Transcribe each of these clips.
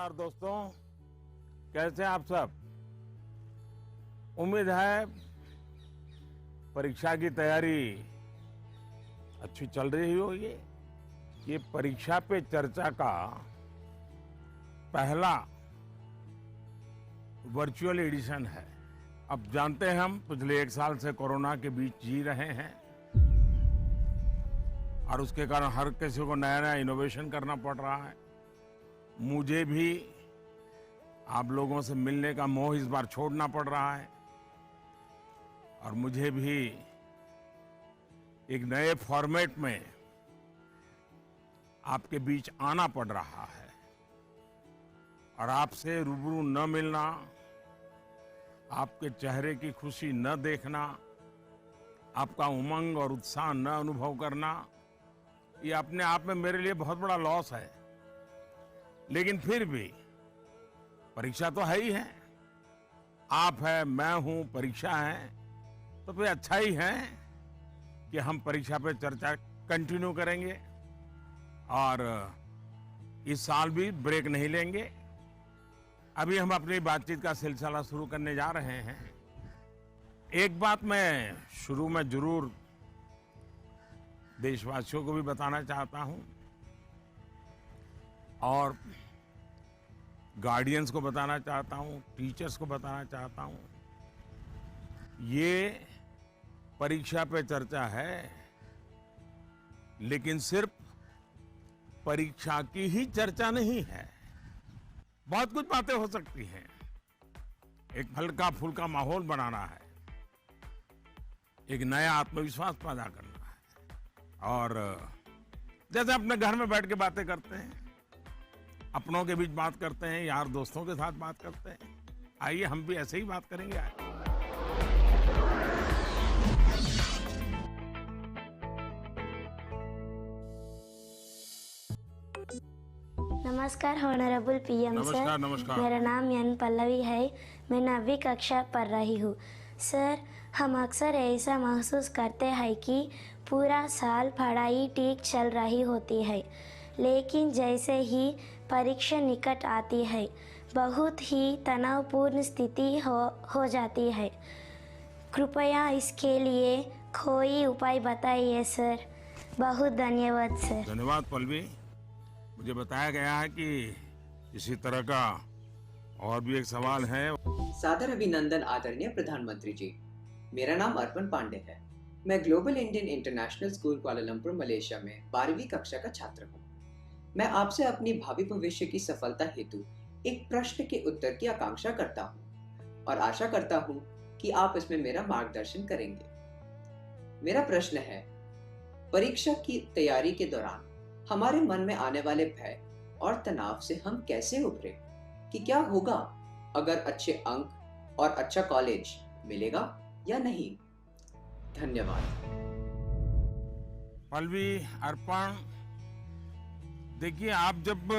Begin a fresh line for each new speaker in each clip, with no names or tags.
नमस्कार दोस्तों, कैसे हैं आप सब। उम्मीद है परीक्षा की तैयारी अच्छी चल रही होगी। ये परीक्षा पे चर्चा का पहला वर्चुअल एडिशन है। अब जानते हैं हम पिछले 1 साल से कोरोना के बीच जी रहे हैं और उसके कारण हर किसी को नया नया इनोवेशन करना पड़ रहा है। मुझे भी आप लोगों से मिलने का मोह इस बार छोड़ना पड़ रहा है और मुझे भी एक नए फॉर्मेट में आपके बीच आना पड़ रहा है और आपसे रूबरू न मिलना, आपके चेहरे की खुशी न देखना, आपका उमंग और उत्साह न अनुभव करना, ये अपने आप में मेरे लिए बहुत बड़ा लॉस है। लेकिन फिर भी परीक्षा तो है ही है। आप है, मैं हूं, परीक्षा है, तो फिर अच्छा ही है कि हम परीक्षा पे चर्चा कंटिन्यू करेंगे और इस साल भी ब्रेक नहीं लेंगे। अभी हम अपनी बातचीत का सिलसिला शुरू करने जा रहे हैं। एक बात मैं शुरू में जरूर देशवासियों को भी बताना चाहता हूं और गार्डियंस को बताना चाहता हूं, टीचर्स को बताना चाहता हूं। ये परीक्षा पे चर्चा है, लेकिन सिर्फ परीक्षा की ही चर्चा नहीं है। बहुत कुछ बातें हो सकती हैं। एक हल्का फुल्का माहौल बनाना है, एक नया आत्मविश्वास पैदा करना है और जैसे अपने घर में बैठ के बातें करते हैं, अपनों के बीच बात करते हैं, यार दोस्तों के साथ बात करते हैं, आइए हम भी ऐसे ही बात करेंगे आज।
नमस्कार ऑनरेबल पीएम सर।
नमस्कार नमस्कार।
मेरा नाम यन पल्लवी है। मैं 9वीं कक्षा पढ़ रही हूँ। सर, हम अक्सर ऐसा महसूस करते हैं कि पूरा साल पढ़ाई ठीक चल रही होती है, लेकिन जैसे ही परीक्षा निकट आती है बहुत ही तनावपूर्ण स्थिति हो जाती है। कृपया इसके लिए कोई उपाय बताइए सर। बहुत धन्यवाद सर।
धन्यवाद पल्लवी। मुझे बताया गया है कि इसी तरह का और भी एक सवाल है।
सादर अभिनंदन आदरणीय प्रधानमंत्री जी। मेरा नाम अर्पण पांडे है। मैं global Indian international school Kuala Lumpur Malaysia में 12वीं कक्षा का छात्र हूँ। मैं आपसे अपनी भावी भविष्य की सफलता हेतु एक प्रश्न के उत्तर की आकांक्षा करता हूँ और आशा करता हूँ कि आप इसमें मेरा मार्गदर्शन करेंगे। मेरा प्रश्न है, परीक्षा की तैयारी के दौरान हमारे मन में आने वाले भय और तनाव से हम कैसे उभरे? कि क्या होगा अगर अच्छे अंक और अच्छा कॉलेज मिलेगा या नहीं? धन्यवाद।
पल्लवी, अर्पण, देखिए आप जब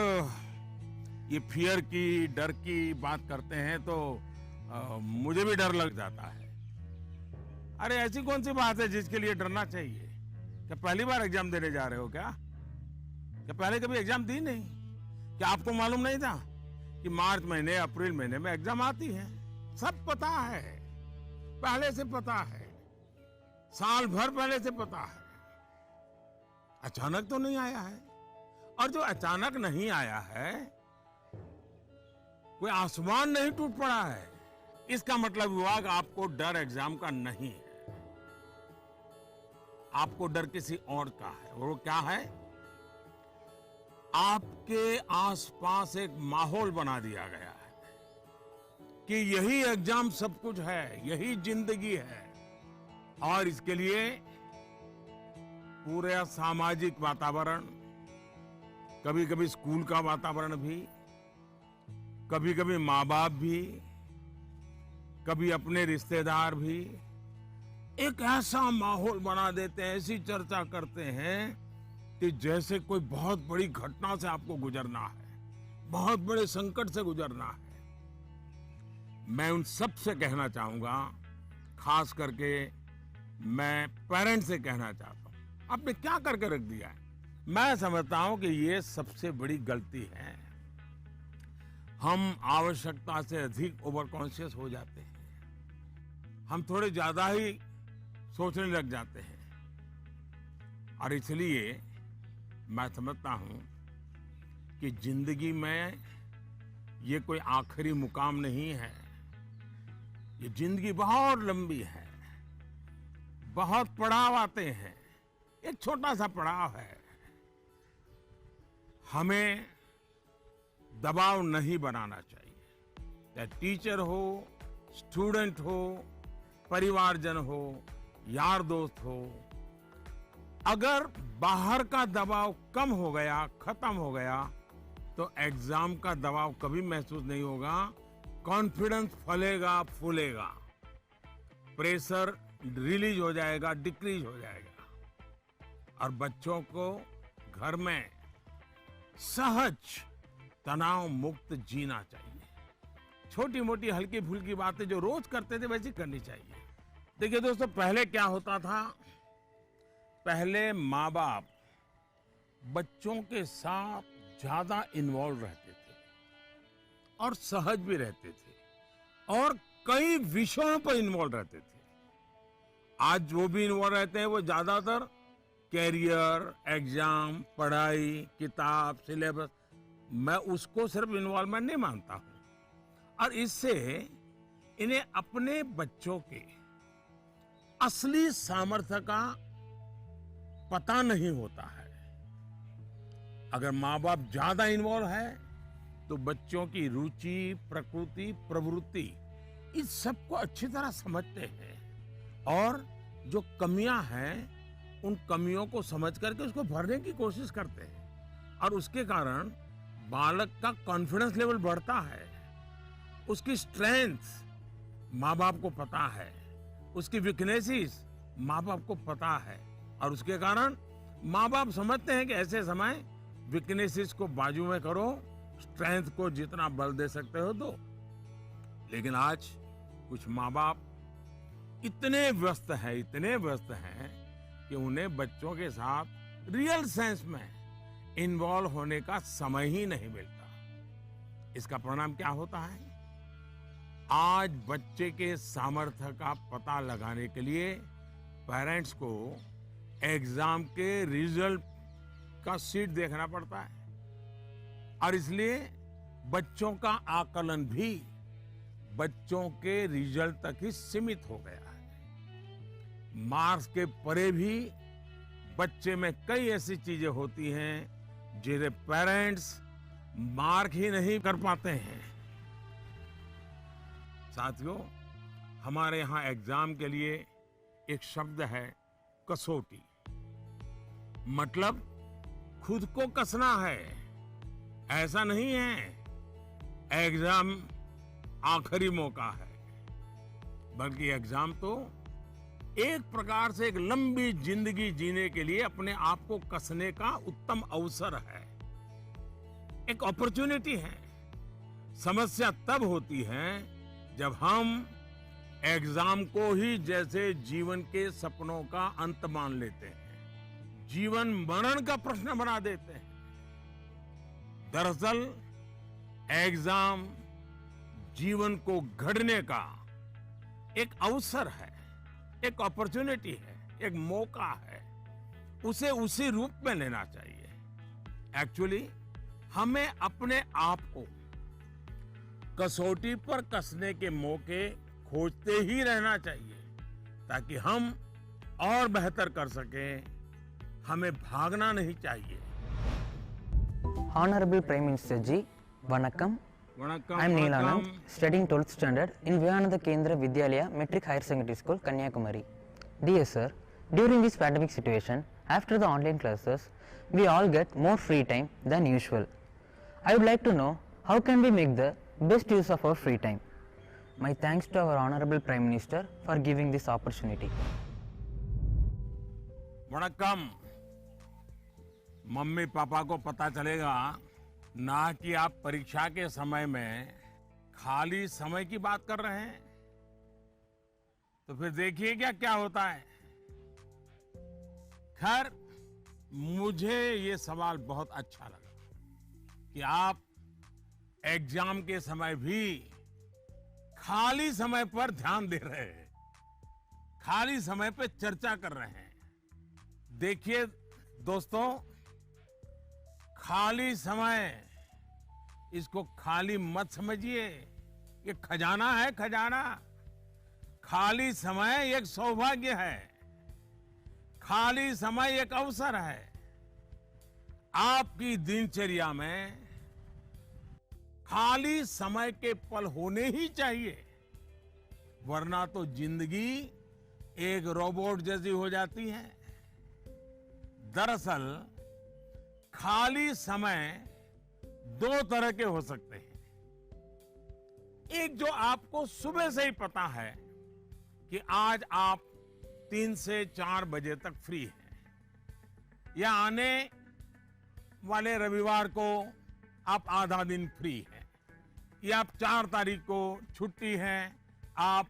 ये फियर की, डर की बात करते हैं तो मुझे भी डर लग जाता है। अरे ऐसी कौन सी बात है जिसके लिए डरना चाहिए? क्या पहली बार एग्जाम देने जा रहे हो क्या पहले कभी एग्जाम दी नहीं? क्या आपको मालूम नहीं था कि मार्च महीने, अप्रैल महीने में एग्जाम आती है? सब पता है, पहले से पता है, साल भर पहले से पता है। अचानक तो नहीं आया है। और जो अचानक नहीं आया है, कोई आसमान नहीं टूट पड़ा है। इसका मतलब हुआ कि आपको डर एग्जाम का नहीं है, आपको डर किसी और का है। और वो क्या है? आपके आसपास एक माहौल बना दिया गया है कि यही एग्जाम सब कुछ है, यही जिंदगी है। और इसके लिए पूरा सामाजिक वातावरण, कभी कभी स्कूल का वातावरण भी, कभी कभी माँ बाप भी, कभी अपने रिश्तेदार भी एक ऐसा माहौल बना देते हैं, ऐसी चर्चा करते हैं कि जैसे कोई बहुत बड़ी घटना से आपको गुजरना है, बहुत बड़े संकट से गुजरना है। मैं उन सब से कहना चाहूंगा, खास करके मैं पेरेंट्स से कहना चाहता हूं, आपने क्या करके रख दिया है। मैं समझता हूं कि ये सबसे बड़ी गलती है। हम आवश्यकता से अधिक ओवर कॉन्शियस हो जाते हैं। हम थोड़े ज्यादा ही सोचने लग जाते हैं और इसलिए मैं समझता हूं कि जिंदगी में ये कोई आखिरी मुकाम नहीं है। ये जिंदगी बहुत लंबी है, बहुत पड़ाव आते हैं। एक छोटा सा पड़ाव है। हमें दबाव नहीं बनाना चाहिए। चाहे टीचर हो, स्टूडेंट हो, परिवारजन हो, यार दोस्त हो। अगर बाहर का दबाव कम हो गया, खत्म हो गया, तो एग्जाम का दबाव कभी महसूस नहीं होगा। कॉन्फिडेंस फलेगा, फूलेगा, प्रेशर रिलीज हो जाएगा, डिक्रीज हो जाएगा और बच्चों को घर में सहज तनाव मुक्त जीना चाहिए। छोटी मोटी हल्की फुल्की बातें जो रोज करते थे वैसी करनी चाहिए। देखिए दोस्तों, पहले क्या होता था? पहले माँ बाप बच्चों के साथ ज्यादा इन्वॉल्व रहते थे और सहज भी रहते थे और कई विषयों पर इन्वॉल्व रहते थे। आज जो भी इन्वॉल्व रहते हैं वो ज्यादातर कैरियर, एग्जाम, पढ़ाई, किताब, सिलेबस, मैं उसको सिर्फ इन्वॉल्वमेंट नहीं मानता हूं। और इससे इन्हें अपने बच्चों के असली सामर्थ्य का पता नहीं होता है। अगर माँ बाप ज्यादा इन्वॉल्व है तो बच्चों की रुचि, प्रकृति, प्रवृत्ति इस सबको अच्छी तरह समझते हैं और जो कमियां हैं उन कमियों को समझ करके उसको भरने की कोशिश करते हैं और उसके कारण बालक का कॉन्फिडेंस लेवल बढ़ता है। उसकी स्ट्रेंथ माँ बाप को पता है, उसकी वीकनेसेस माँ बाप को पता है और उसके कारण माँ बाप समझते हैं कि ऐसे समय वीकनेसेस को बाजू में करो, स्ट्रेंथ को जितना बल दे सकते हो दो। लेकिन आज कुछ माँ बाप इतने व्यस्त हैं कि उन्हें बच्चों के साथ रियल सेंस में इन्वॉल्व होने का समय ही नहीं मिलता। इसका परिणाम क्या होता है? आज बच्चे के सामर्थ्य का पता लगाने के लिए पेरेंट्स को एग्जाम के रिजल्ट का शीट देखना पड़ता है और इसलिए बच्चों का आकलन भी बच्चों के रिजल्ट तक ही सीमित हो गया है। मार्क्स के परे भी बच्चे में कई ऐसी चीजें होती हैं जिन्हें पेरेंट्स मार्क ही नहीं कर पाते हैं। साथियों, हमारे यहाँ एग्जाम के लिए एक शब्द है कसौटी। मतलब खुद को कसना है। ऐसा नहीं है एग्जाम आखिरी मौका है, बल्कि एग्जाम तो एक प्रकार से एक लंबी जिंदगी जीने के लिए अपने आप को कसने का उत्तम अवसर है, एक अपॉर्चुनिटी है। समस्या तब होती है जब हम एग्जाम को ही जैसे जीवन के सपनों का अंत मान लेते हैं, जीवन मरण का प्रश्न बना देते हैं। दरअसल एग्जाम जीवन को गढ़ने का एक अवसर है, एक अपॉर्चुनिटी है, एक मौका है। उसे उसी रूप में लेना चाहिए। एक्चुअली हमें अपने आप को कसौटी पर कसने के मौके खोजते ही रहना चाहिए ताकि हम और बेहतर कर सकें। हमें भागना नहीं चाहिए।
Honorable Prime Minister Ji, Vanakkam. I am Neelanand, studying 12th standard in Vivekananda Kendra Vidyalaya Metric Higher Secondary School, Kanyakumari. Dear sir, during this pandemic situation, after the online classes, we all get more free time than usual. I would like to know how can we make the best use of our free time. My thanks to our Honorable Prime Minister for giving this opportunity.
वणक्कम। Mummy papa को पता चलेगा ना कि आप परीक्षा के समय में खाली समय की बात कर रहे हैं, तो फिर देखिए क्या होता है। खैर, मुझे ये सवाल बहुत अच्छा लगा कि आप एग्जाम के समय भी खाली समय पर ध्यान दे रहे हैं, खाली समय पे चर्चा कर रहे हैं। देखिए दोस्तों, खाली समय, इसको खाली मत समझिए। ये खजाना है, खजाना। खाली समय एक सौभाग्य है, खाली समय एक अवसर है। आपकी दिनचर्या में खाली समय के पल होने ही चाहिए, वरना तो जिंदगी एक रोबोट जैसी हो जाती है। दरअसल खाली समय दो तरह के हो सकते हैं। एक जो आपको सुबह से ही पता है कि आज आप 3 से 4 बजे तक फ्री हैं, या आने वाले रविवार को आप आधा दिन फ्री हैं, या आप 4 तारीख को छुट्टी है, आप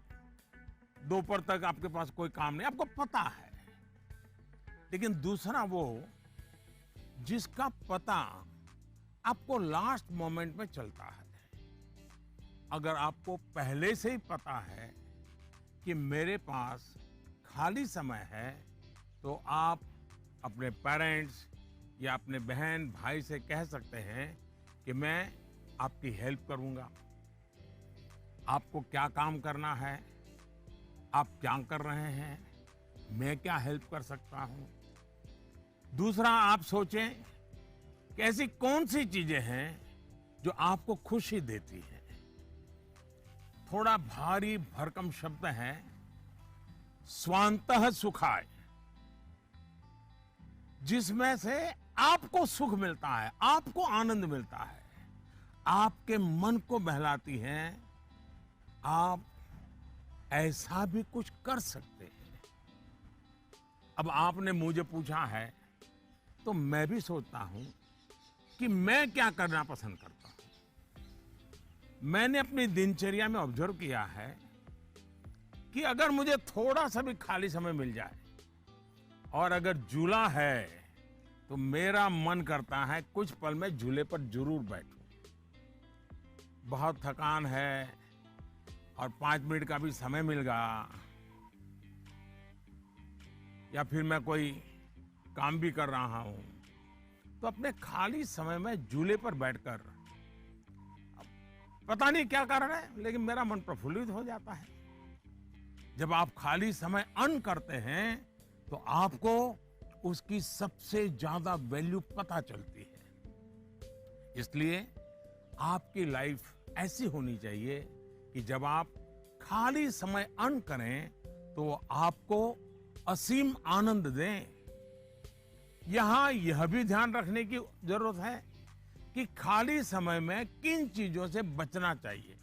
दोपहर तक आपके पास कोई काम नहीं, आपको पता है। लेकिन दूसरा वो जिसका पता आपको लास्ट मोमेंट में चलता है। अगर आपको पहले से ही पता है कि मेरे पास खाली समय है, तो आप अपने पेरेंट्स या अपने बहन भाई से कह सकते हैं कि मैं आपकी हेल्प करूंगा। आपको क्या काम करना है, आप क्या कर रहे हैं, मैं क्या हेल्प कर सकता हूं। दूसरा, आप सोचें कि ऐसी कौन सी चीजें हैं जो आपको खुशी देती हैं। थोड़ा भारी भरकम शब्द है, स्वांतः सुखाय, जिसमें से आपको सुख मिलता है, आपको आनंद मिलता है, आपके मन को बहलाती हैं। आप ऐसा भी कुछ कर सकते हैं। अब आपने मुझे पूछा है, तो मैं भी सोचता हूं कि मैं क्या करना पसंद करता हूं। मैंने अपनी दिनचर्या में ऑब्जर्व किया है कि अगर मुझे थोड़ा सा भी खाली समय मिल जाए, और अगर झूला है, तो मेरा मन करता है कुछ पल में झूले पर जरूर बैठूं। बहुत थकान है और 5 मिनट का भी समय मिल गया, या फिर मैं कोई काम भी कर रहा हूं, तो अपने खाली समय में झूले पर बैठकर, पता नहीं क्या कारण है, लेकिन मेरा मन प्रफुल्लित हो जाता है। जब आप खाली समय अर्न करते हैं, तो आपको उसकी सबसे ज्यादा वैल्यू पता चलती है। इसलिए आपकी लाइफ ऐसी होनी चाहिए कि जब आप खाली समय अर्न करें, तो वो आपको असीम आनंद दें। यहां यह भी ध्यान रखने की जरूरत है कि खाली समय में किन चीजों से बचना चाहिए,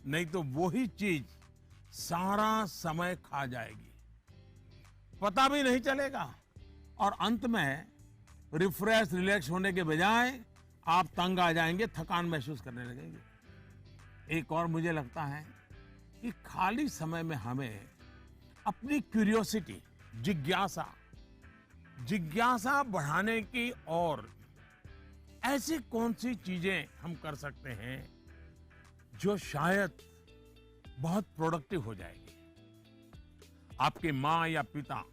नहीं तो वही चीज सारा समय खा जाएगी, पता भी नहीं चलेगा, और अंत में रिफ्रेश रिलैक्स होने के बजाय आप तंग आ जाएंगे, थकान महसूस करने लगेंगे। एक और मुझे लगता है कि खाली समय में हमें अपनी क्यूरियोसिटी, जिज्ञासा बढ़ाने की और ऐसी कौन सी चीजें हम कर सकते हैं जो शायद बहुत प्रोडक्टिव हो जाएगी। आपकी माँ या पिता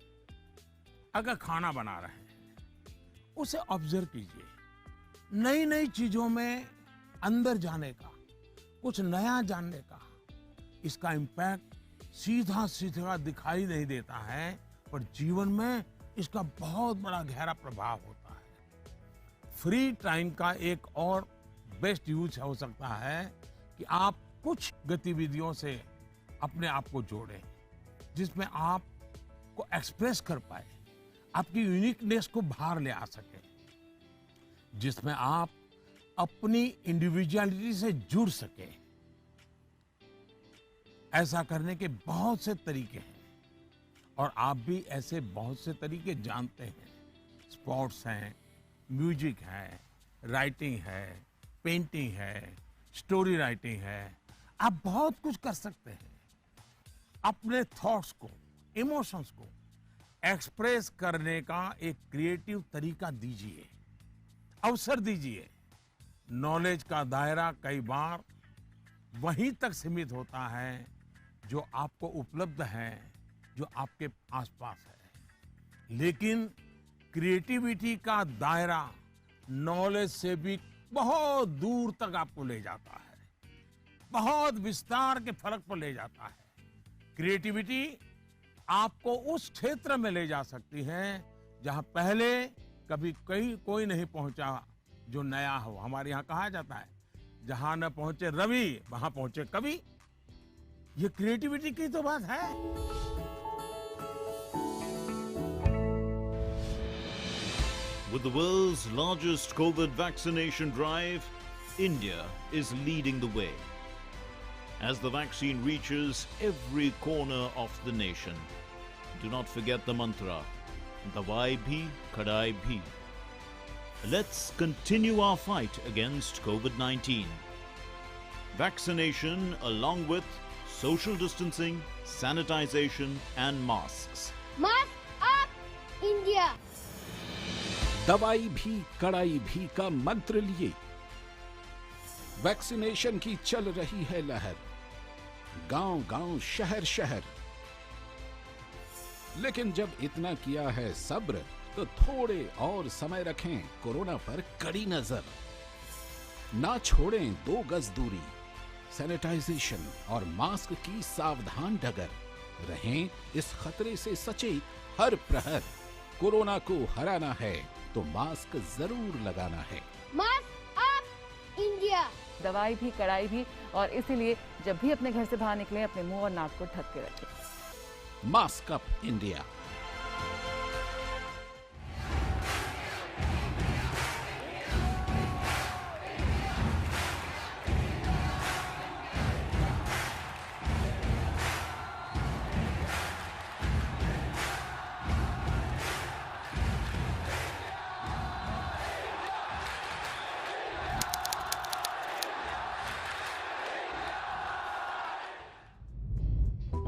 अगर खाना बना रहे हैं, उसे ऑब्जर्व कीजिए। नई नई चीजों में अंदर जाने का, कुछ नया जानने का, इसका इम्पैक्ट सीधा सीधा दिखाई नहीं देता है, पर जीवन में इसका बहुत बड़ा गहरा प्रभाव होता है। फ्री टाइम का एक और बेस्ट यूज हो सकता है कि आप कुछ गतिविधियों से अपने आप को जोड़ें, जिसमें आप को एक्सप्रेस कर पाए, आपकी यूनिकनेस को बाहर ले आ सके, जिसमें आप अपनी इंडिविजुअलिटी से जुड़ सके। ऐसा करने के बहुत से तरीके हैं, और आप भी ऐसे बहुत से तरीके जानते हैं। स्पोर्ट्स हैं, म्यूजिक है, राइटिंग है, पेंटिंग है, स्टोरी राइटिंग है। आप बहुत कुछ कर सकते हैं। अपने थॉट्स को, इमोशंस को एक्सप्रेस करने का एक क्रिएटिव तरीका दीजिए, अवसर दीजिए। नॉलेज का दायरा कई बार वहीं तक सीमित होता है जो आपको उपलब्ध है, जो आपके आसपास है। लेकिन क्रिएटिविटी का दायरा नॉलेज से भी बहुत दूर तक आपको ले जाता है, बहुत विस्तार के फलक पर ले जाता है। क्रिएटिविटी आपको उस क्षेत्र में ले जा सकती है जहां पहले कभी कोई नहीं पहुंचा जो नया हो। हमारे यहाँ कहा जाता है, जहां न पहुंचे रवि वहां पहुंचे कवि। ये क्रिएटिविटी की तो बात है।
With the world's largest COVID vaccination drive, India is leading the way. As the vaccine reaches every corner of the nation, do not forget the mantra, Dawai bhi, Kadai bhi. Let's continue our fight against COVID-19. Vaccination along with social distancing, sanitization and masks.
Mask up, India!
दवाई भी कड़ाई भी का मंत्र लिए vaccination की चल रही है लहर, गांव-गांव, शहर-शहर। लेकिन जब इतना किया है सब्र, तो थोड़े और समय रखें कोरोना पर कड़ी नजर। ना छोड़ें 2 गज दूरी, सैनिटाइजेशन और मास्क की सावधान डगर। रहें इस खतरे से सचेत हर प्रहर। कोरोना को हराना है तो मास्क जरूर लगाना है।
Mask up, India!
दवाई भी कड़ाई भी, और इसीलिए जब भी अपने घर से बाहर निकलें अपने मुंह और नाक को ढक के रखें।
Mask up India.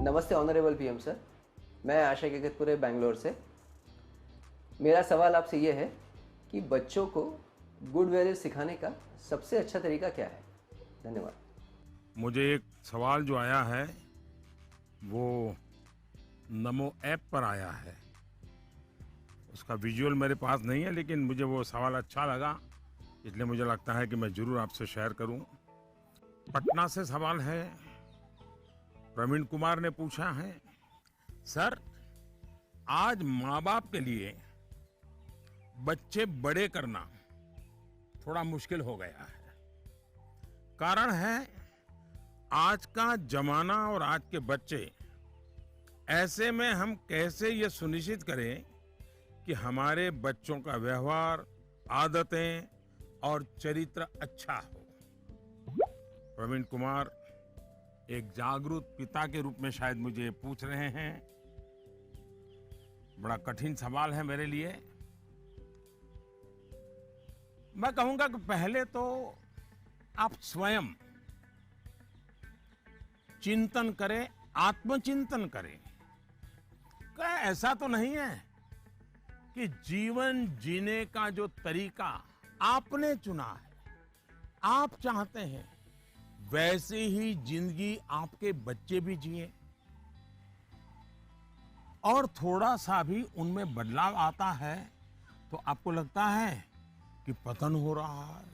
नमस्ते ऑनरेबल पीएम सर, मैं आशा केकतपुरे बैंगलोर से। मेरा सवाल आपसे ये है कि बच्चों को गुड वैल्यूज सिखाने का सबसे अच्छा तरीका क्या है? धन्यवाद।
मुझे एक सवाल जो आया है वो नमो ऐप पर आया है। उसका विजुअल मेरे पास नहीं है, लेकिन मुझे वो सवाल अच्छा लगा, इसलिए मुझे लगता है कि मैं जरूर आपसे शेयर करूं। पटना से सवाल है, प्रवीण कुमार ने पूछा है, सर आज माँ बाप के लिए बच्चे बड़े करना थोड़ा मुश्किल हो गया है। कारण है आज का जमाना और आज के बच्चे। ऐसे में हम कैसे ये सुनिश्चित करें कि हमारे बच्चों का व्यवहार, आदतें और चरित्र अच्छा हो। प्रवीण कुमार एक जागरूक पिता के रूप में शायद मुझे पूछ रहे हैं। बड़ा कठिन सवाल है मेरे लिए। मैं कहूंगा कि पहले तो आप स्वयं चिंतन करें, आत्मचिंतन करें। क्या ऐसा तो नहीं है कि जीवन जीने का जो तरीका आपने चुना है, आप चाहते हैं वैसे ही जिंदगी आपके बच्चे भी जिए, और थोड़ा सा भी उनमें बदलाव आता है तो आपको लगता है कि पतन हो रहा है,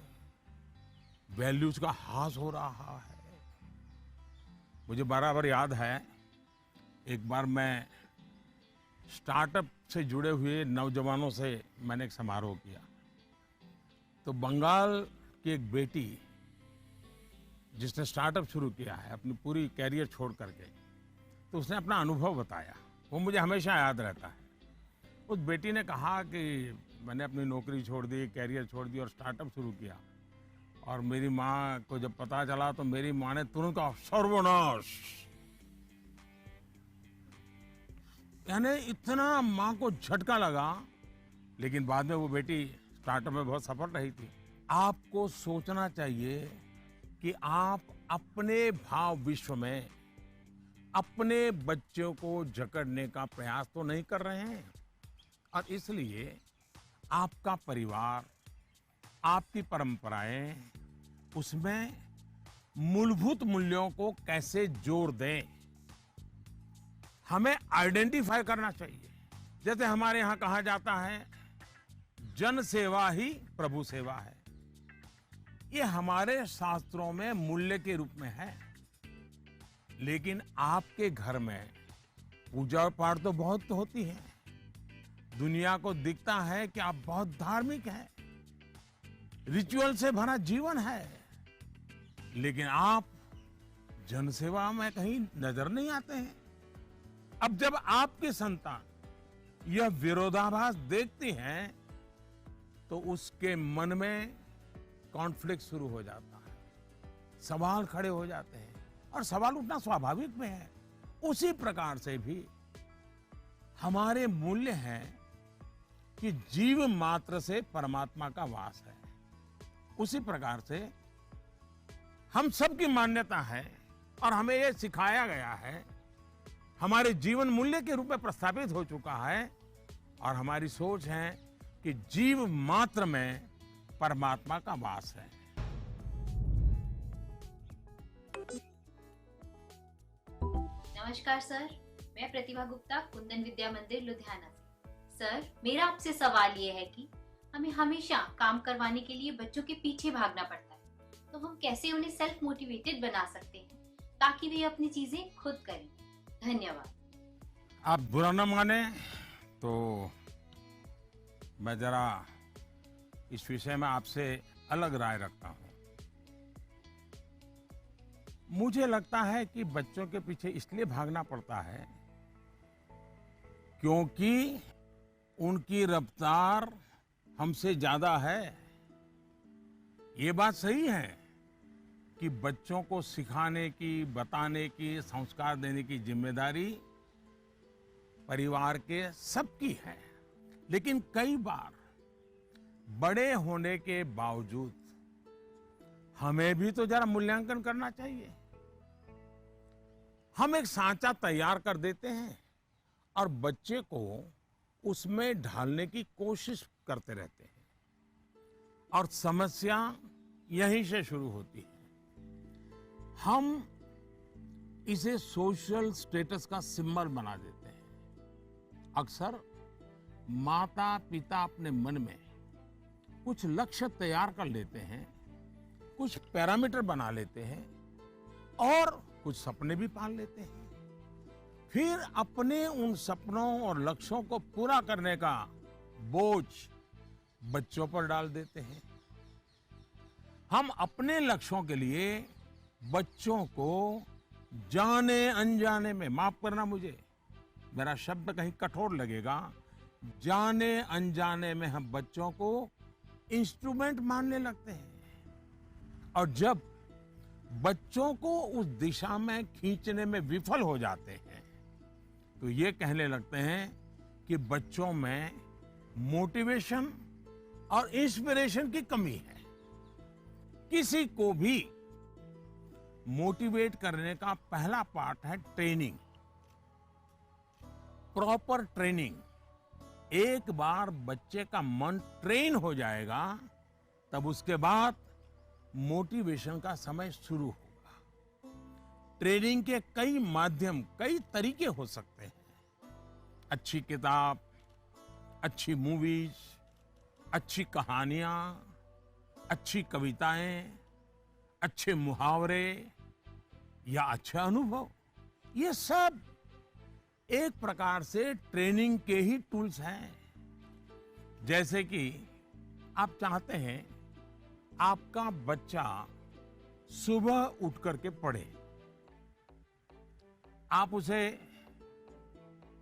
वैल्यूज का ह्रास हो रहा है। मुझे बराबर याद है, एक बार मैं स्टार्टअप से जुड़े हुए नौजवानों से मैंने एक समारोह किया। तो बंगाल की एक बेटी जिसने स्टार्टअप शुरू किया है अपनी पूरी कैरियर छोड़ करके, तो उसने अपना अनुभव बताया, वो मुझे हमेशा याद रहता है। उस बेटी ने कहा कि मैंने अपनी नौकरी छोड़ दी, कैरियर छोड़ दी और स्टार्टअप शुरू किया, और मेरी माँ को जब पता चला तो मेरी माँ ने तुरंत कहा सर्वनाश। यानी इतना माँ को झटका लगा, लेकिन बाद में वो बेटी स्टार्टअप में बहुत सफल रही थी। आपको सोचना चाहिए कि आप अपने भाव विश्व में अपने बच्चों को जकड़ने का प्रयास तो नहीं कर रहे हैं, और इसलिए आपका परिवार, आपकी परंपराएं उसमें मूलभूत मूल्यों को कैसे जोड़ दें, हमें आइडेंटिफाई करना चाहिए। जैसे हमारे यहाँ कहा जाता है, जन सेवा ही प्रभु सेवा है। ये हमारे शास्त्रों में मूल्य के रूप में है। लेकिन आपके घर में पूजा पाठ तो बहुत होती है, दुनिया को दिखता है कि आप बहुत धार्मिक हैं, रिचुअल से भरा जीवन है, लेकिन आप जनसेवा में कहीं नजर नहीं आते हैं। अब जब आपकी संतान यह विरोधाभास देखती हैं, तो उसके मन में कॉन्फ्लिक्ट शुरू हो जाता है, सवाल खड़े हो जाते हैं, और सवाल उठना स्वाभाविक में है। उसी प्रकार से भी हमारे मूल्य हैं कि जीव मात्र से परमात्मा का वास है। उसी प्रकार से हम सबकी मान्यता है और हमें यह सिखाया गया है, हमारे जीवन मूल्य के रूप में प्रस्थापित हो चुका है, और हमारी सोच है कि जीव मात्र में परमात्मा का वास है।
नमस्कार सर, मैं प्रतिभा गुप्ता, कुंदन विद्या मंदिर लुधियाना से। सर, मेरा आपसे सवाल ये है कि हमें हमेशा काम करवाने के लिए बच्चों के पीछे भागना पड़ता है, तो हम कैसे उन्हें सेल्फ मोटिवेटेड बना सकते हैं ताकि वे अपनी चीजें खुद करें? धन्यवाद।
आप बुरा न माने तो मैं जरा इस विषय में आपसे अलग राय रखता हूं। मुझे लगता है कि बच्चों के पीछे इसलिए भागना पड़ता है क्योंकि उनकी रफ्तार हमसे ज्यादा है। ये बात सही है कि बच्चों को सिखाने की, बताने की, संस्कार देने की जिम्मेदारी परिवार के सबकी है। लेकिन कई बार बड़े होने के बावजूद हमें भी तो जरा मूल्यांकन करना चाहिए। हम एक सांचा तैयार कर देते हैं और बच्चे को उसमें ढालने की कोशिश करते रहते हैं, और समस्या यहीं से शुरू होती है। हम इसे सोशल स्टेटस का सिंबल बना देते हैं। अक्सर माता पिता अपने मन में कुछ लक्ष्य तैयार कर लेते हैं, कुछ पैरामीटर बना लेते हैं, और कुछ सपने भी पाल लेते हैं। फिर अपने उन सपनों और लक्ष्यों को पूरा करने का बोझ बच्चों पर डाल देते हैं। हम अपने लक्ष्यों के लिए बच्चों को जाने अनजाने में, माफ करना मुझे, मेरा शब्द कहीं कठोर लगेगा, जाने अनजाने में हम बच्चों को इंस्ट्रूमेंट मानने लगते हैं। और जब बच्चों को उस दिशा में खींचने में विफल हो जाते हैं, तो ये कहने लगते हैं कि बच्चों में मोटिवेशन और इंस्पिरेशन की कमी है। किसी को भी मोटिवेट करने का पहला पार्ट है ट्रेनिंग, प्रॉपर ट्रेनिंग। एक बार बच्चे का मन ट्रेन हो जाएगा, तब उसके बाद मोटिवेशन का समय शुरू होगा। ट्रेनिंग के कई माध्यम, कई तरीके हो सकते हैं। अच्छी किताब, अच्छी मूवीज, अच्छी कहानियां, अच्छी कविताएं, अच्छे मुहावरे या अच्छे अनुभव, ये सब एक प्रकार से ट्रेनिंग के ही टूल्स हैं। जैसे कि आप चाहते हैं आपका बच्चा सुबह उठ करके पढ़े, आप उसे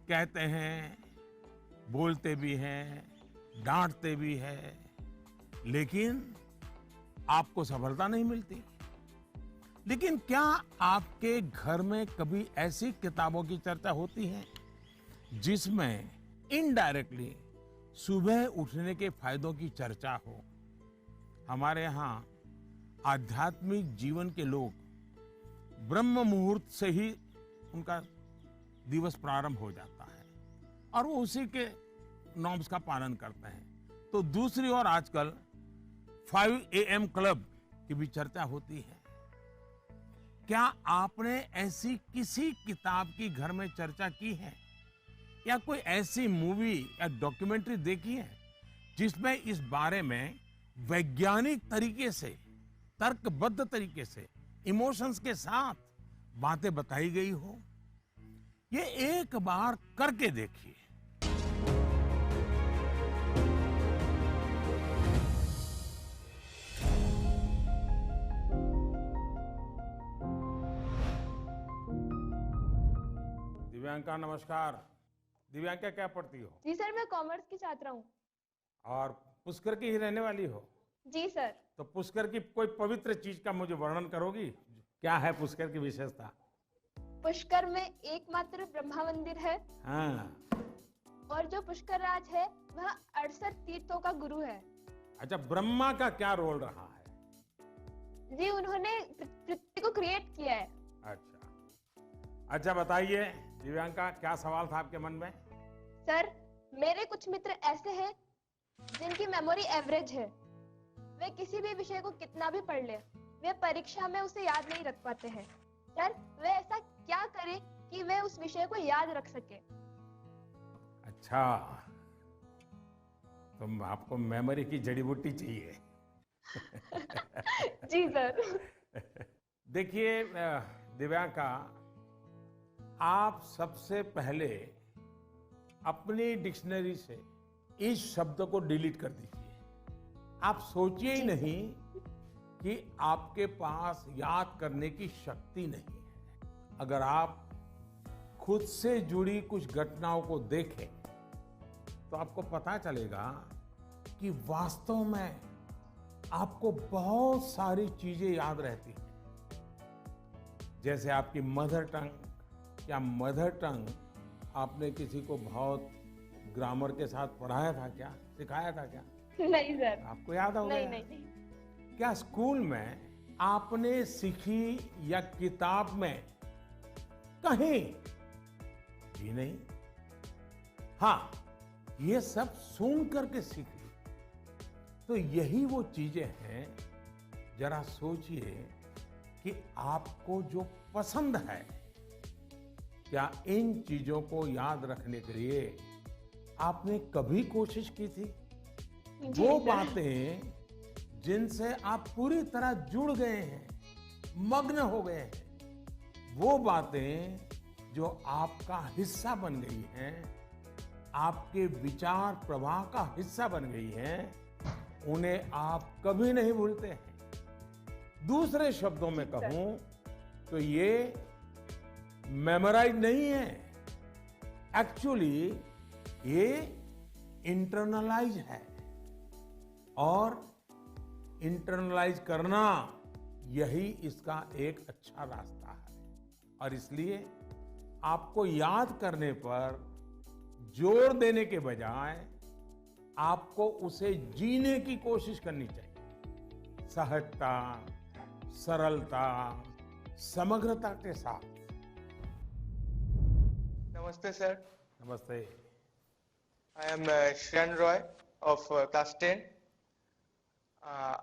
कहते हैं, बोलते भी हैं, डांटते भी हैं, लेकिन आपको सफलता नहीं मिलती। लेकिन क्या आपके घर में कभी ऐसी किताबों की चर्चा होती है जिसमें इनडायरेक्टली सुबह उठने के फायदों की चर्चा हो? हमारे यहाँ आध्यात्मिक जीवन के लोग ब्रह्म मुहूर्त से ही उनका दिवस प्रारंभ हो जाता है और वो उसी के नॉर्म्स का पालन करते हैं। तो दूसरी ओर आजकल 5 AM क्लब की भी चर्चा होती है। क्या आपने ऐसी किसी किताब की घर में चर्चा की है या कोई ऐसी मूवी या डॉक्यूमेंट्री देखी है जिसमें इस बारे में वैज्ञानिक तरीके से, तर्कबद्ध तरीके से, इमोशंस के साथ बातें बताई गई हो? ये एक बार करके देखिए। दिव्यांका नमस्कार। दिव्यांका क्या पढ़ती हो?
जी सर, मैं कॉमर्स की छात्रा हूँ।
और पुष्कर की ही रहने वाली हो?
जी सर।
तो पुष्कर की कोई पवित्र चीज का मुझे वर्णन करोगी? क्या है पुष्कर की विशेषता?
पुष्कर में एकमात्र ब्रह्मा मंदिर है।
हाँ।
और जो पुष्कर राज है वह 68 तीर्थों का गुरु है।
अच्छा, ब्रह्मा का क्या रोल रहा है?
जी, उन्होंने पृथ्वी को क्रिएट किया है।
अच्छा बताइए दिव्यांका, क्या सवाल था आपके मन में?
सर, मेरे कुछ मित्र ऐसे हैं जिनकी मेमोरी एवरेज है। वे किसी भी विषय को कितना भी पढ़ ले, वे परीक्षा में उसे याद नहीं रख पाते हैं। सर, वे ऐसा क्या करें कि वे उस विषय को याद रख सके?
अच्छा, तुम आपको मेमोरी की जड़ी बूटी चाहिए।
जी सर।
देखिए दिव्यांका, आप सबसे पहले अपनी डिक्शनरी से इस शब्द को डिलीट कर दीजिए। आप सोचिए ही नहीं कि आपके पास याद करने की शक्ति नहीं है। अगर आप खुद से जुड़ी कुछ घटनाओं को देखें तो आपको पता चलेगा कि वास्तव में आपको बहुत सारी चीजें याद रहती हैं। जैसे आपकी मदर टंग, क्या मदर टंग आपने किसी को बहुत ग्रामर के साथ पढ़ाया था क्या, सिखाया था क्या?
नहीं सर।
आपको याद हो गया?
नहीं।
क्या स्कूल में आपने सीखी या किताब में कहीं? जी नहीं। हाँ, ये सब सुन करके सीख ली। तो यही वो चीजें हैं, जरा सोचिए कि आपको जो पसंद है, क्या इन चीजों को याद रखने के लिए आपने कभी कोशिश की थी? वो बातें जिनसे आप पूरी तरह जुड़ गए हैं, मग्न हो गए हैं, वो बातें जो आपका हिस्सा बन गई हैं, आपके विचार प्रवाह का हिस्सा बन गई हैं, उन्हें आप कभी नहीं भूलते हैं। दूसरे शब्दों में कहूं तो ये मेमोराइज नहीं है, एक्चुअली ये इंटरनलाइज है। और इंटरनलाइज करना यही इसका एक अच्छा रास्ता है। और इसलिए आपको याद करने पर जोर देने के बजाय आपको उसे जीने की कोशिश करनी चाहिए, सहजता, सरलता, समग्रता के साथ।
Namaste sir.
नमस्ते।
I am Shran Roy of class 10.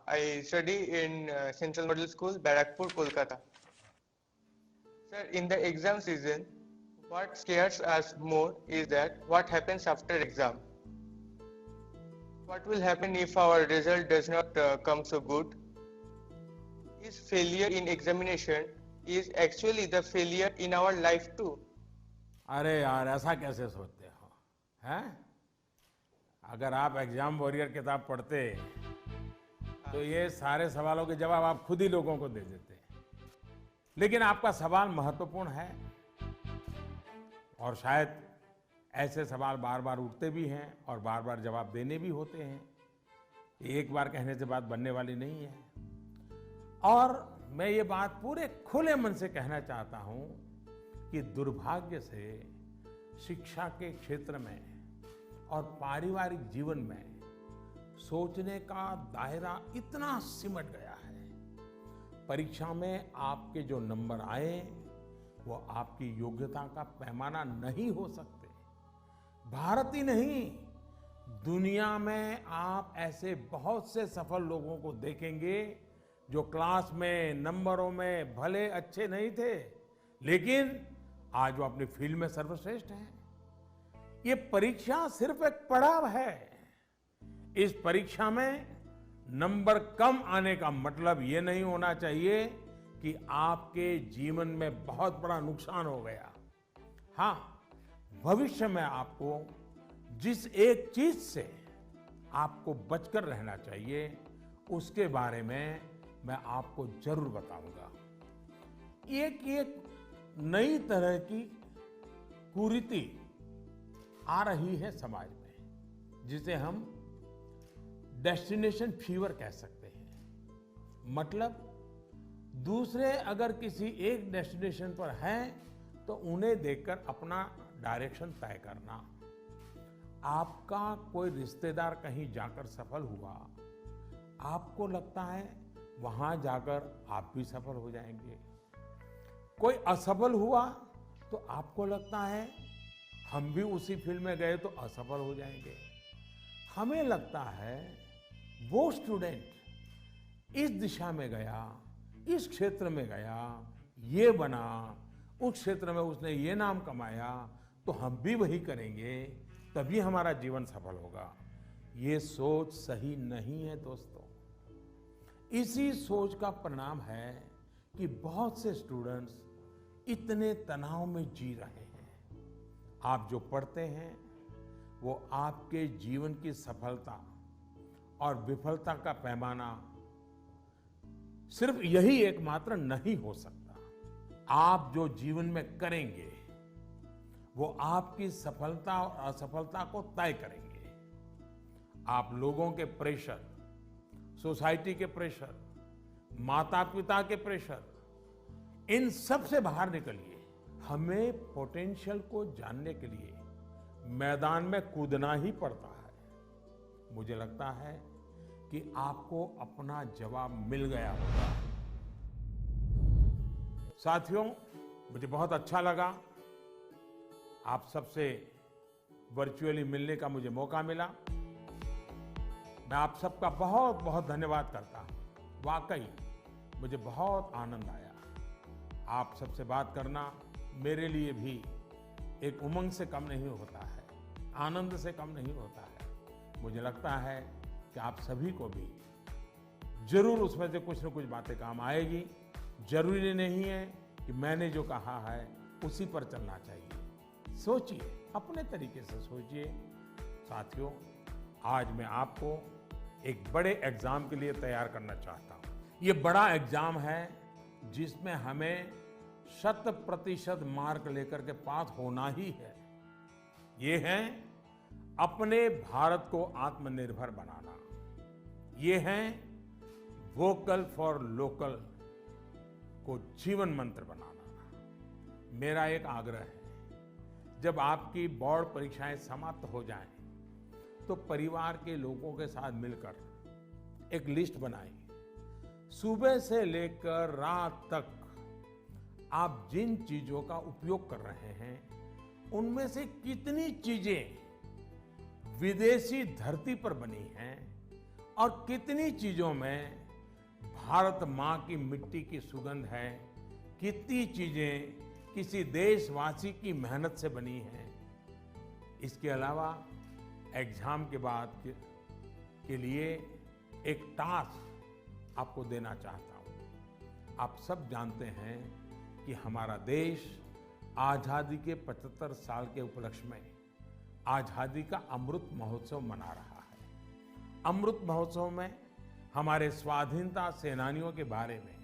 I study in Central Model School, Barakpur, Kolkata. Sir, in the exam season, what scares us more is that what happens after exam. What will happen if our result does not come so good? Is failure in examination is actually the failure in our life too?
अरे यार, ऐसा कैसे सोचते हो? हैं? अगर आप exam warrior किताब पढ़ते तो ये सारे सवालों के जवाब आप खुद ही लोगों को दे देते। लेकिन आपका सवाल महत्वपूर्ण है और शायद ऐसे सवाल बार बार उठते भी हैं और बार बार जवाब देने भी होते हैं। एक बार कहने से बात बनने वाली नहीं है। और मैं ये बात पूरे खुले मन से कहना चाहता हूं कि दुर्भाग्य से शिक्षा के क्षेत्र में और पारिवारिक जीवन में सोचने का दायरा इतना सिमट गया है। परीक्षा में आपके जो नंबर आए वो आपकी योग्यता का पैमाना नहीं हो सकते। भारत ही नहीं, दुनिया में आप ऐसे बहुत से सफल लोगों को देखेंगे जो क्लास में नंबरों में भले अच्छे नहीं थे, लेकिन आज वो अपनी फील्ड में सर्वश्रेष्ठ हैं। ये परीक्षा सिर्फ एक पड़ाव है। इस परीक्षा में नंबर कम आने का मतलब ये नहीं होना चाहिए कि आपके जीवन में बहुत बड़ा नुकसान हो गया। हाँ, भविष्य में आपको जिस एक चीज से आपको बचकर रहना चाहिए, उसके बारे में मैं आपको जरूर बताऊंगा। एक नई तरह की कुरीति आ रही है समाज में, जिसे हम डेस्टिनेशन फीवर कह सकते हैं। मतलब दूसरे अगर किसी एक डेस्टिनेशन पर हैं तो उन्हें देखकर अपना डायरेक्शन तय करना। आपका कोई रिश्तेदार कहीं जाकर सफल हुआ, आपको लगता है वहां जाकर आप भी सफल हो जाएंगे। कोई असफल हुआ तो आपको लगता है हम भी उसी फील्ड में गए तो असफल हो जाएंगे। हमें लगता है वो स्टूडेंट इस दिशा में गया, इस क्षेत्र में गया, ये बना, उस क्षेत्र में उसने ये नाम कमाया, तो हम भी वही करेंगे, तभी हमारा जीवन सफल होगा। ये सोच सही नहीं है दोस्तों। इसी सोच का परिणाम है कि बहुत से स्टूडेंट्स इतने तनाव में जी रहे हैं। आप जो पढ़ते हैं वो आपके जीवन की सफलता और विफलता का पैमाना सिर्फ यही एकमात्र नहीं हो सकता। आप जो जीवन में करेंगे वो आपकी सफलता और असफलता को तय करेंगे। आप लोगों के प्रेशर, सोसाइटी के प्रेशर, माता पिता के प्रेशर, इन सब से बाहर निकलिए। हमें पोटेंशियल को जानने के लिए मैदान में कूदना ही पड़ता है। मुझे लगता है कि आपको अपना जवाब मिल गया होगा। साथियों, मुझे बहुत अच्छा लगा आप सबसे वर्चुअली मिलने का मुझे मौका मिला। मैं आप सबका बहुत बहुत धन्यवाद करता हूं। वाकई मुझे बहुत आनंद आया। आप सबसे बात करना मेरे लिए भी एक उमंग से कम नहीं होता है, आनंद से कम नहीं होता है। मुझे लगता है कि आप सभी को भी जरूर उसमें से कुछ न कुछ बातें काम आएगी। जरूरी नहीं है कि मैंने जो कहा है उसी पर चलना चाहिए। सोचिए, अपने तरीके से सोचिए। साथियों, आज मैं आपको एक बड़े एग्जाम के लिए तैयार करना चाहता हूं। ये बड़ा एग्जाम है जिसमें हमें 100% मार्क लेकर के पास होना ही है। ये है अपने भारत को आत्मनिर्भर बनाना। ये है वोकल फॉर लोकल को जीवन मंत्र बनाना। मेरा एक आग्रह है, जब आपकी बोर्ड परीक्षाएं समाप्त हो जाएं, तो परिवार के लोगों के साथ मिलकर एक लिस्ट बनाएं। सुबह से लेकर रात तक आप जिन चीजों का उपयोग कर रहे हैं, उनमें से कितनी चीजें विदेशी धरती पर बनी हैं और कितनी चीजों में भारत मां की मिट्टी की सुगंध है, कितनी चीजें किसी देशवासी की मेहनत से बनी हैं। इसके अलावा एग्जाम के बाद के लिए एक टास्क आपको देना चाहता हूं। आप सब जानते हैं कि हमारा देश आजादी के 75 साल के उपलक्ष्य में आजादी का अमृत महोत्सव मना रहा है। अमृत महोत्सव में हमारे स्वाधीनता सेनानियों के बारे में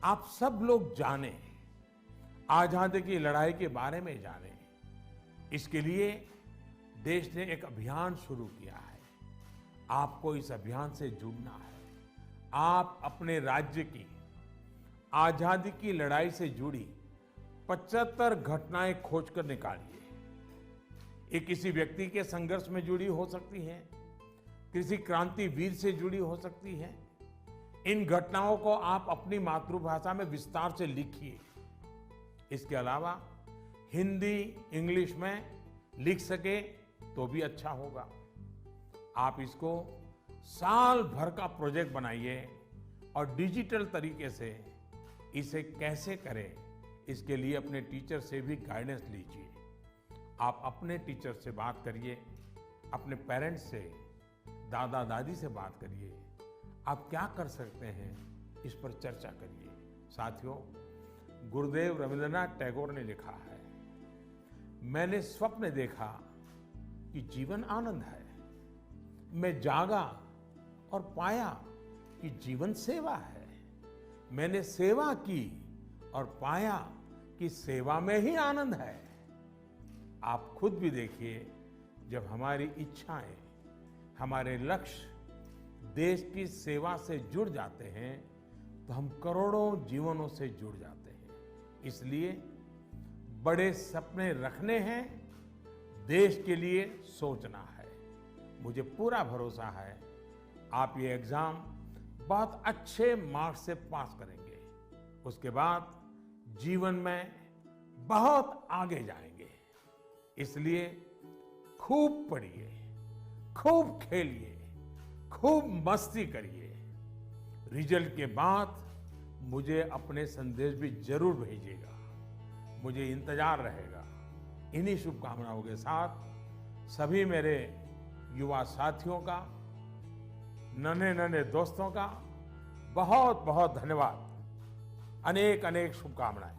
आप सब लोग जाने, आजादी की लड़ाई के बारे में जाने। इसके लिए देश ने एक अभियान शुरू किया है। आपको इस अभियान से जुड़ना है। आप अपने राज्य की आजादी की लड़ाई से जुड़ी 75 घटनाएं खोजकर निकालिए। ये किसी व्यक्ति के संघर्ष में जुड़ी हो सकती है, किसी क्रांति वीर से जुड़ी हो सकती है। इन घटनाओं को आप अपनी मातृभाषा में विस्तार से लिखिए। इसके अलावा हिंदी, इंग्लिश में लिख सके तो भी अच्छा होगा। आप इसको साल भर का प्रोजेक्ट बनाइए और डिजिटल तरीके से इसे कैसे करें, इसके लिए अपने टीचर से भी गाइडेंस लीजिए। आप अपने टीचर से बात करिए, अपने पेरेंट्स से, दादा दादी से बात करिए। आप क्या कर सकते हैं, इस पर चर्चा करिए। साथियों, गुरुदेव रविंद्रनाथ टैगोर ने लिखा है, मैंने स्वप्न देखा कि जीवन आनंद है। मैं जागा और पाया कि जीवन सेवा है। मैंने सेवा की और पाया कि सेवा में ही आनंद है। आप खुद भी देखिए, जब हमारी इच्छाएं, हमारे लक्ष्य देश की सेवा से जुड़ जाते हैं तो हम करोड़ों जीवनों से जुड़ जाते हैं। इसलिए बड़े सपने रखने हैं, देश के लिए सोचना है। मुझे पूरा भरोसा है आप ये एग्जाम बहुत अच्छे मार्क्स से पास करेंगे। उसके बाद जीवन में बहुत आगे जाएंगे। इसलिए खूब पढ़िए, खूब खेलिए, खूब मस्ती करिए। रिजल्ट के बाद मुझे अपने संदेश भी जरूर भेजिएगा, मुझे इंतजार रहेगा। इन्हीं शुभकामनाओं के साथ सभी मेरे युवा साथियों का, नन्हे नन्हे दोस्तों का बहुत बहुत धन्यवाद। अनेक अनेक शुभकामनाएं।